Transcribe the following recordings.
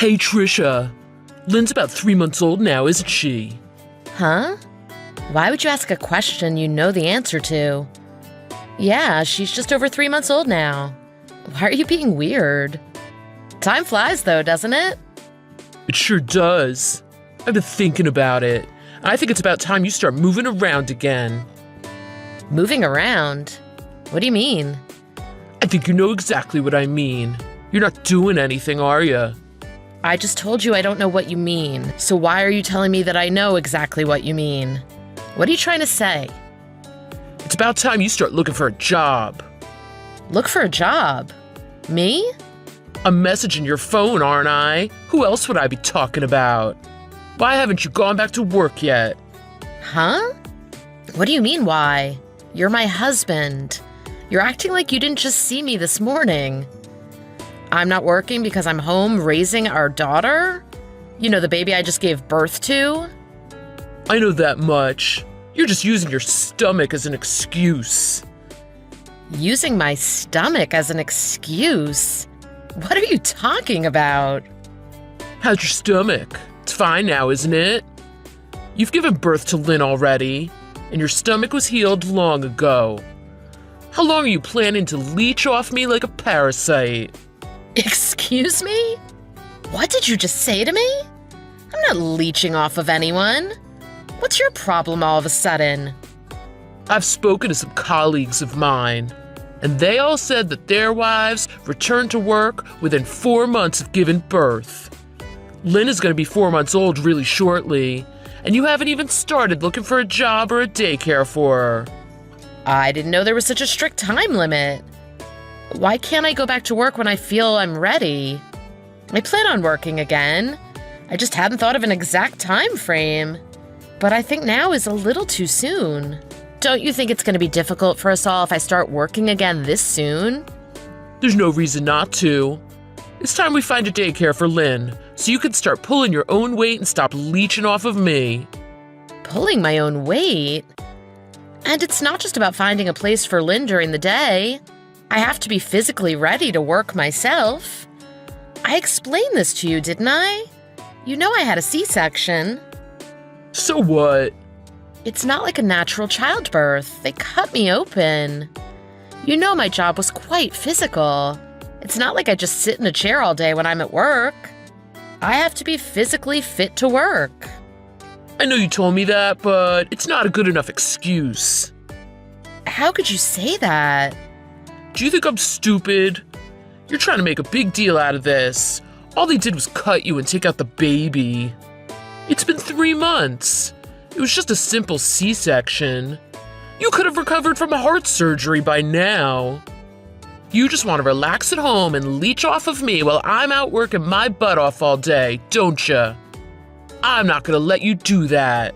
Hey, Trisha. Lynn's about 3 months old now, isn't she? Huh? Why would you ask a question you know the answer to? Yeah, she's just over 3 months old now. Why are you being weird? Time flies, though, doesn't it? It sure does. I've been thinking about it. I think it's about time you start moving around again. Moving around? What do you mean? I think you know exactly what I mean. You're not doing anything, are you? I just told you I don't know what you mean, so why are you telling me that I know exactly what you mean? What are you trying to say? It's about time you start looking for a job. Look for a job? Me? I'm messaging your phone, aren't I? Who else would I be talking about? Why haven't you gone back to work yet? Huh? What do you mean, why? You're my husband. You're acting like you didn't just see me this morning. I'm not working because I'm home raising our daughter? You know, the baby I just gave birth to? I know that much. You're just using your stomach as an excuse. Using my stomach as an excuse? What are you talking about? How's your stomach? It's fine now, isn't it? You've given birth to Lynn already, and your stomach was healed long ago. How long are you planning to leech off me like a parasite? Excuse me? What did you just say to me? I'm not leeching off of anyone. What's your problem all of a sudden? I've spoken to some colleagues of mine, and they all said that their wives returned to work within 4 months of giving birth. Lynn is going to be 4 months old really shortly, and you haven't even started looking for a job or a daycare for her. I didn't know there was such a strict time limit. Why can't I go back to work when I feel I'm ready? I plan on working again. I just hadn't thought of an exact time frame. But I think now is a little too soon. Don't you think it's going to be difficult for us all if I start working again this soon? There's no reason not to. It's time we find a daycare for Lynn, so you can start pulling your own weight and stop leeching off of me. Pulling my own weight? And it's not just about finding a place for Lynn during the day. I have to be physically ready to work myself. I explained this to you, didn't I? You know I had a C-section. So what? It's not like a natural childbirth. They cut me open. You know my job was quite physical. It's not like I just sit in a chair all day when I'm at work. I have to be physically fit to work. I know you told me that, but it's not a good enough excuse. How could you say that? Do you think I'm stupid? You're trying to make a big deal out of this. All they did was cut you and take out the baby. It's been 3 months. It was just a simple C-section. You could have recovered from a heart surgery by now. You just want to relax at home and leech off of me while I'm out working my butt off all day, don't you? I'm not going to let you do that.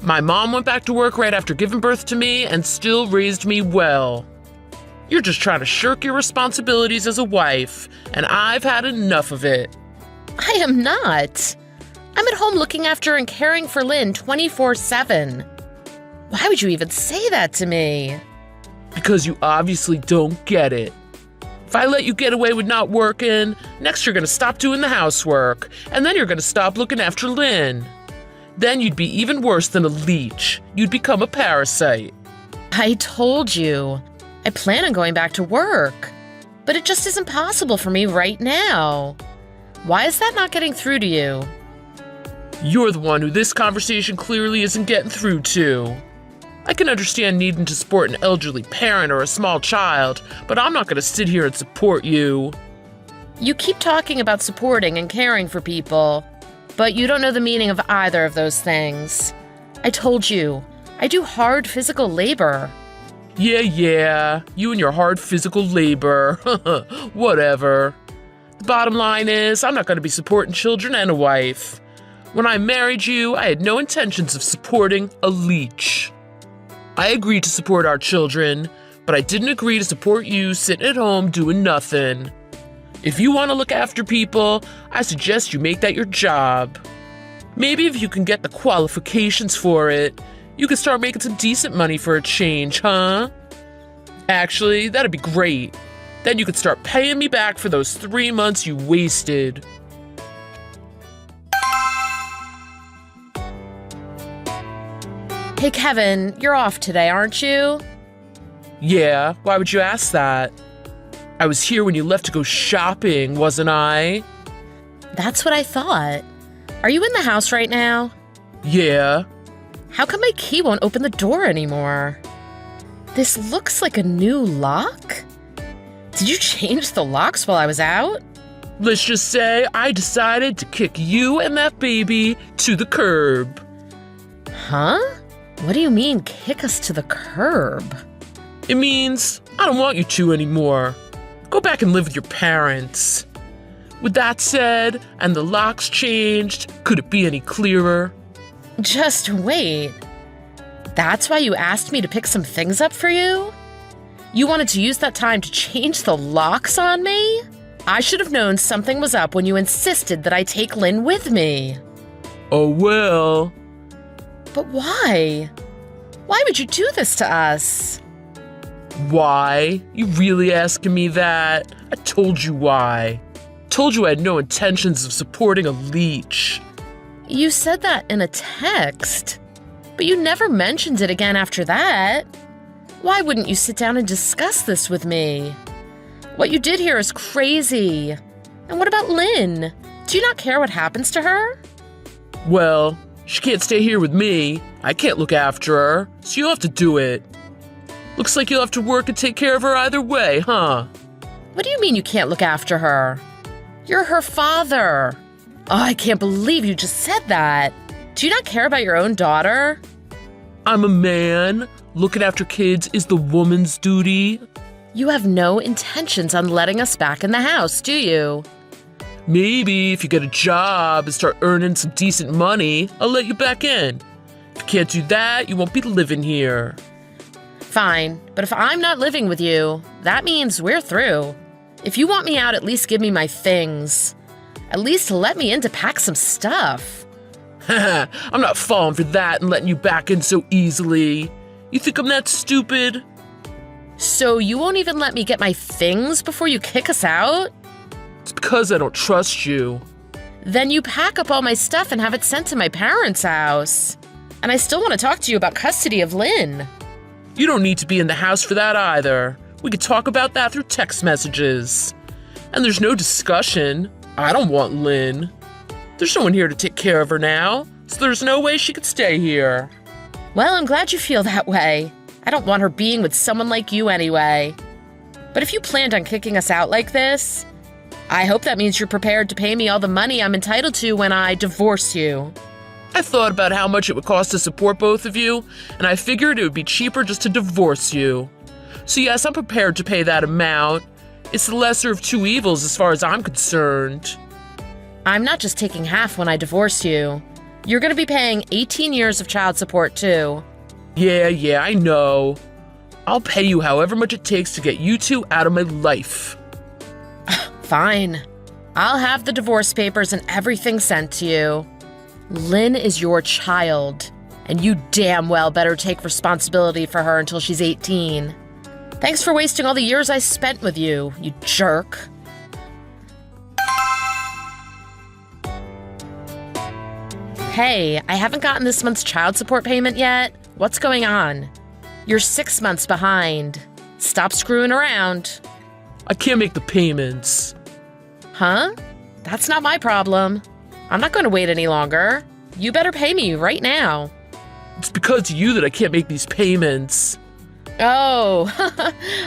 My mom went back to work right after giving birth to me and still raised me well. You're just trying to shirk your responsibilities as a wife, and I've had enough of it. I am not. I'm at home looking after and caring for Lynn 24/7. Why would you even say that to me? Because you obviously don't get it. If I let you get away with not working, next you're going to stop doing the housework, and then you're going to stop looking after Lynn. Then you'd be even worse than a leech. You'd become a parasite. I told you. I plan on going back to work. But it just isn't possible for me right now. Why is that not getting through to you? You're the one who this conversation clearly isn't getting through to. I can understand needing to support an elderly parent or a small child, but I'm not going to sit here and support you. You keep talking about supporting and caring for people, but you don't know the meaning of either of those things. I told you, I do hard physical labor. Yeah, you and your hard physical labor. Whatever. The bottom line is, I'm not going to be supporting children and a wife. When I married you, I had no intentions of supporting a leech. I agreed to support our children, but I didn't agree to support you sitting at home doing nothing. If you want to look after people, I suggest you make that your job. Maybe if you can get the qualifications for it, you can start making some decent money for a change, huh? Actually, that'd be great. Then you could start paying me back for those 3 months you wasted. Hey, Kevin, you're off today, aren't you? Yeah, why would you ask that? I was here when you left to go shopping, wasn't I? That's what I thought. Are you in the house right now? Yeah. How come my key won't open the door anymore? This looks like a new lock? Did you change the locks while I was out? Let's just say I decided to kick you and that baby to the curb. Huh? What do you mean, kick us to the curb? It means I don't want you two anymore. Go back and live with your parents. With that said, and the locks changed, could it be any clearer? Just wait. That's why you asked me to pick some things up for you? You wanted to use that time to change the locks on me? I should have known something was up when you insisted that I take Lynn with me. Oh well. But why? Why would you do this to us? Why? You really asking me that? I told you why. Told you I had no intentions of supporting a leech. You said that in a text, but you never mentioned it again after that. Why wouldn't you sit down and discuss this with me? What you did here is crazy. And what about Lynn? Do you not care what happens to her? Well, she can't stay here with me. I can't look after her, so you'll have to do it. Looks like you'll have to work and take care of her either way, huh? What do you mean you can't look after her? You're her father. Oh, I can't believe you just said that. Do you not care about your own daughter? I'm a man. Looking after kids is the woman's duty. You have no intentions on letting us back in the house, do you? Maybe if you get a job and start earning some decent money, I'll let you back in. If you can't do that, you won't be living here. Fine, but if I'm not living with you, that means we're through. If you want me out, at least give me my things. At least let me in to pack some stuff. I'm not falling for that and letting you back in so easily. You think I'm that stupid? So you won't even let me get my things before you kick us out? It's because I don't trust you. Then you pack up all my stuff and have it sent to my parents' house. And I still want to talk to you about custody of Lynn. You don't need to be in the house for that either. We could talk about that through text messages. And there's no discussion. I don't want Lynn. There's no one here to take care of her now, so there's no way she could stay here. Well, I'm glad you feel that way. I don't want her being with someone like you anyway. But if you planned on kicking us out like this, I hope that means you're prepared to pay me all the money I'm entitled to when I divorce you. I thought about how much it would cost to support both of you, and I figured it would be cheaper just to divorce you. So yes, I'm prepared to pay that amount. It's the lesser of two evils as far as I'm concerned. I'm not just taking half when I divorce you. You're going to be paying 18 years of child support too. Yeah, I know. I'll pay you however much it takes to get you two out of my life. Fine. I'll have the divorce papers and everything sent to you. Lynn is your child, and you damn well better take responsibility for her until she's 18. Thanks for wasting all the years I spent with you, you jerk. Hey, I haven't gotten this month's child support payment yet. What's going on? You're 6 months behind. Stop screwing around. I can't make the payments. Huh? That's not my problem. I'm not going to wait any longer. You better pay me right now. It's because of you that I can't make these payments. Oh,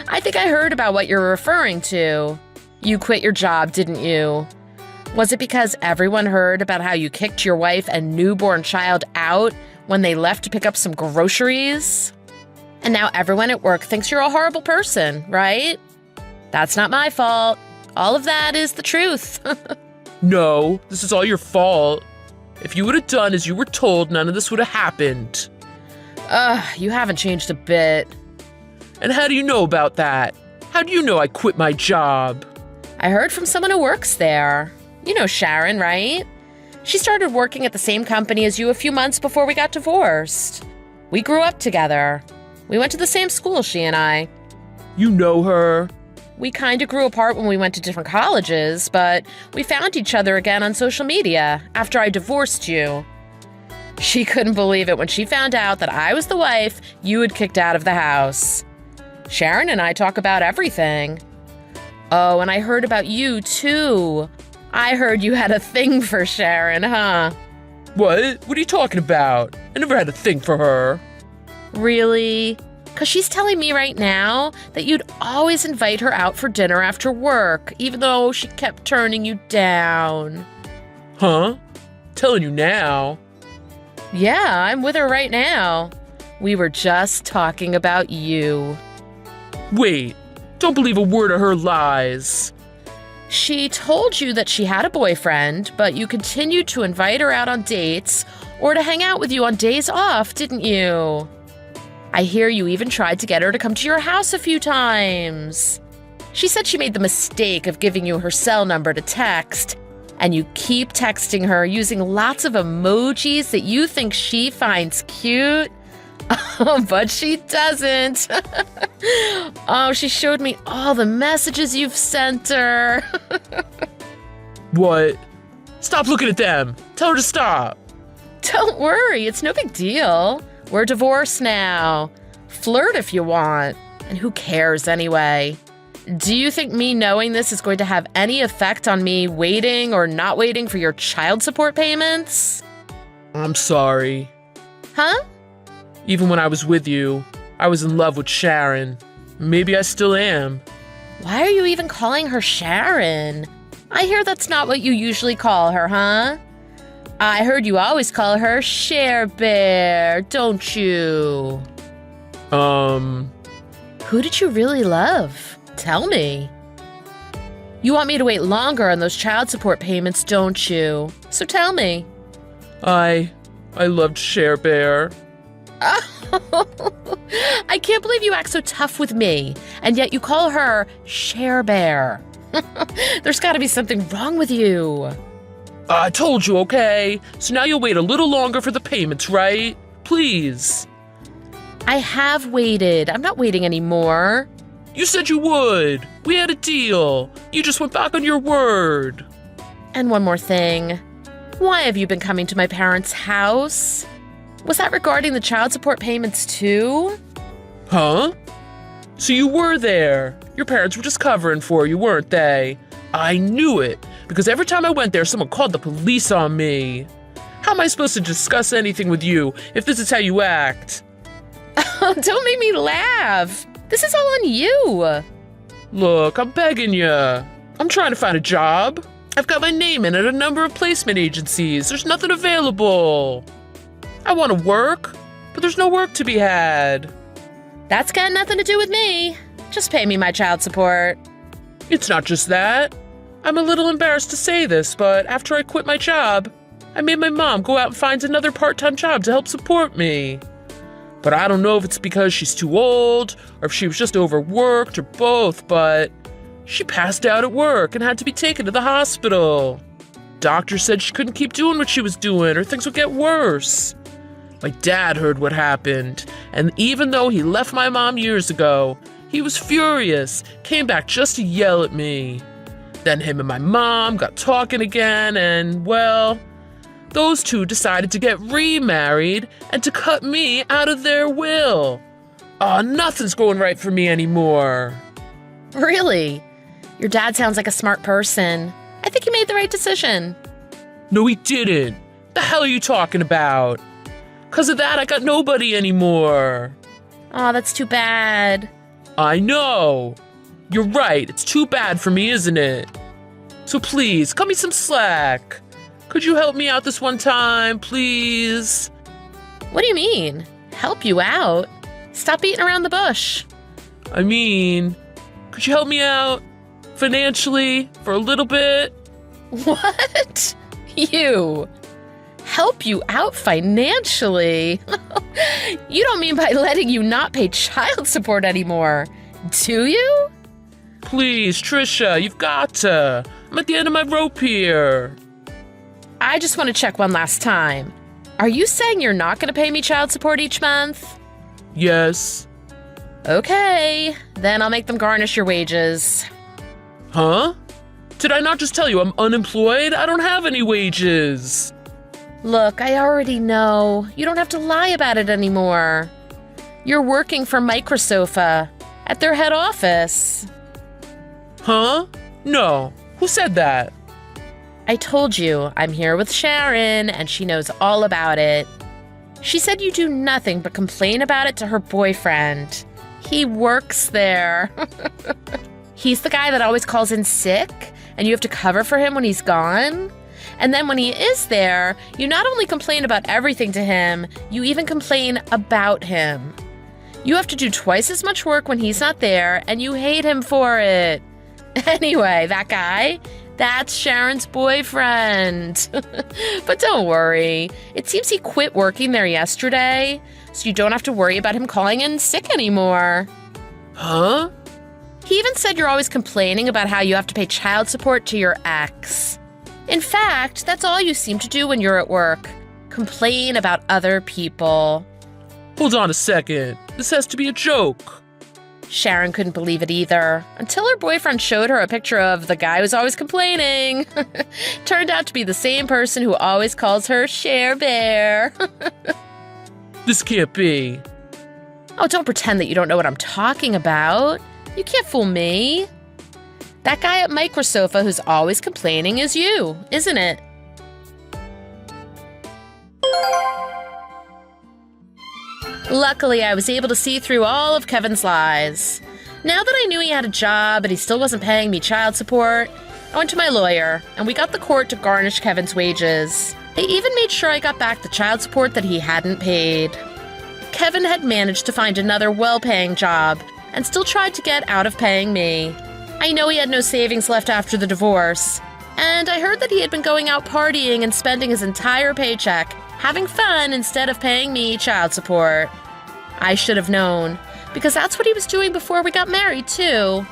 I think I heard about what you're referring to. You quit your job, didn't you? Was it because everyone heard about how you kicked your wife and newborn child out when they left to pick up some groceries? And now everyone at work thinks you're a horrible person, right? That's not my fault. All of that is the truth. No, this is all your fault. If you would have done as you were told, none of this would have happened. You haven't changed a bit. And how do you know about that? How do you know I quit my job? I heard from someone who works there. You know Sharon, right? She started working at the same company as you a few months before we got divorced. We grew up together. We went to the same school, she and I. You know her? We kind of grew apart when we went to different colleges, but we found each other again on social media after I divorced you. She couldn't believe it when she found out that I was the wife you had kicked out of the house. Sharon and I talk about everything. Oh, and I heard about you, too. I heard you had a thing for Sharon, huh? What? What are you talking about? I never had a thing for her. Really? 'Cause she's telling me right now that you'd always invite her out for dinner after work, even though she kept turning you down. Huh? Telling you now. Yeah, I'm with her right now. We were just talking about you. Wait, don't believe a word of her lies. She told you that she had a boyfriend, but you continued to invite her out on dates or to hang out with you on days off, didn't you? I hear you even tried to get her to come to your house a few times. She said she made the mistake of giving you her cell number to text, and you keep texting her using lots of emojis that you think she finds cute. But she doesn't. Oh, she showed me all the messages you've sent her. What? Stop looking at them. Tell her to stop. Don't worry, it's no big deal. We're divorced now. Flirt if you want. And who cares anyway? Do you think me knowing this is going to have any effect on me waiting or not waiting for your child support payments? I'm sorry. Huh? Even when I was with you, I was in love with Sharon. Maybe I still am. Why are you even calling her Sharon? I hear that's not what you usually call her, huh? I heard you always call her Share Bear, don't you? Who did you really love? Tell me. You want me to wait longer on those child support payments, don't you? So tell me. I loved Share Bear. I can't believe you act so tough with me, and yet you call her Share Bear. There's got to be something wrong with you. I told you, okay? So now you'll wait a little longer for the payments, right? Please. I have waited. I'm not waiting anymore. You said you would. We had a deal. You just went back on your word. And one more thing. Why have you been coming to my parents' house? Was that regarding the child support payments too? Huh? So you were there. Your parents were just covering for you, weren't they? I knew it, because every time I went there, someone called the police on me. How am I supposed to discuss anything with you if this is how you act? Don't make me laugh. This is all on you. Look, I'm begging you. I'm trying to find a job. I've got my name in at a number of placement agencies. There's nothing available. I want to work, but there's no work to be had. That's got nothing to do with me. Just pay me my child support. It's not just that. I'm a little embarrassed to say this, but after I quit my job, I made my mom go out and find another part-time job to help support me. But I don't know if it's because she's too old, or if she was just overworked, or both, but she passed out at work and had to be taken to the hospital. Doctor said she couldn't keep doing what she was doing, or things would get worse. My dad heard what happened, and even though he left my mom years ago, he was furious, came back just to yell at me. Then him and my mom got talking again, and, well, those two decided to get remarried and to cut me out of their will. Aw, nothing's going right for me anymore. Really? Your dad sounds like a smart person. I think he made the right decision. No, he didn't. The hell are you talking about? 'Cause of that, I got nobody anymore. Aw, that's too bad. I know. You're right, it's too bad for me, isn't it? So please, cut me some slack. Could you help me out this one time, please? What do you mean? Help you out? Stop beating around the bush. I mean, could you help me out financially for a little bit? What? You? Help you out financially? You don't mean by letting you not pay child support anymore, do you? Please, Trisha, you've got to. I'm at the end of my rope here. I just want to check one last time. Are you saying you're not going to pay me child support each month? Yes. Okay, then I'll make them garnish your wages. Huh? Did I not just tell you I'm unemployed? I don't have any wages. Look, I already know. You don't have to lie about it anymore. You're working for Microsofa at their head office. Huh? No. Who said that? I told you, I'm here with Sharon, and she knows all about it. She said you do nothing but complain about it to her boyfriend. He works there. He's the guy that always calls in sick, and you have to cover for him when he's gone. And then when he is there, you not only complain about everything to him, you even complain about him. You have to do twice as much work when he's not there, and you hate him for it. Anyway, that guy, that's Sharon's boyfriend. But don't worry. It seems he quit working there yesterday, so you don't have to worry about him calling in sick anymore. Huh? He even said you're always complaining about how you have to pay child support to your ex. In fact, that's all you seem to do when you're at work. Complain about other people. Hold on a second. This has to be a joke. Sharon couldn't believe it either, until her boyfriend showed her a picture of the guy who's always complaining. Turned out to be the same person who always calls her Share Bear. This can't be. Oh, don't pretend that you don't know what I'm talking about. You can't fool me. That guy at Microsofa who's always complaining is you, isn't it? Luckily, I was able to see through all of Kevin's lies. Now that I knew he had a job but he still wasn't paying me child support, I went to my lawyer, and we got the court to garnish Kevin's wages. They even made sure I got back the child support that he hadn't paid. Kevin had managed to find another well-paying job and still tried to get out of paying me. I know he had no savings left after the divorce, and I heard that he had been going out partying and spending his entire paycheck having fun instead of paying me child support. I should have known, because that's what he was doing before we got married, too.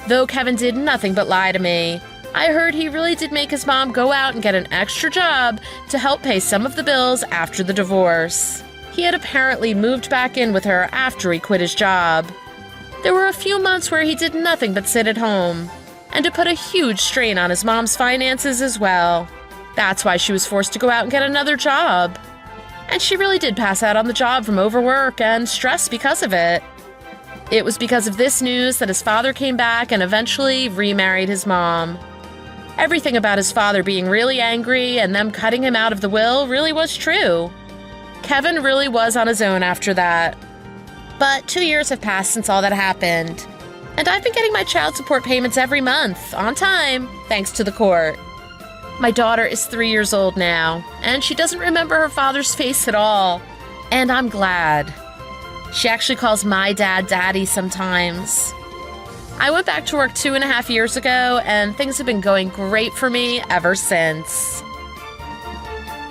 Though Kevin did nothing but lie to me, I heard he really did make his mom go out and get an extra job to help pay some of the bills after the divorce. He had apparently moved back in with her after he quit his job. There were a few months where he did nothing but sit at home, and it put a huge strain on his mom's finances as well. That's why she was forced to go out and get another job. And she really did pass out on the job from overwork and stress because of it. It was because of this news that his father came back and eventually remarried his mom. Everything about his father being really angry and them cutting him out of the will really was true. Kevin really was on his own after that. But 2 years have passed since all that happened. And I've been getting my child support payments every month, on time, thanks to the court. My daughter is 3 years old now, and she doesn't remember her father's face at all. And I'm glad. She actually calls my dad Daddy sometimes. I went back to work 2.5 years ago, and things have been going great for me ever since.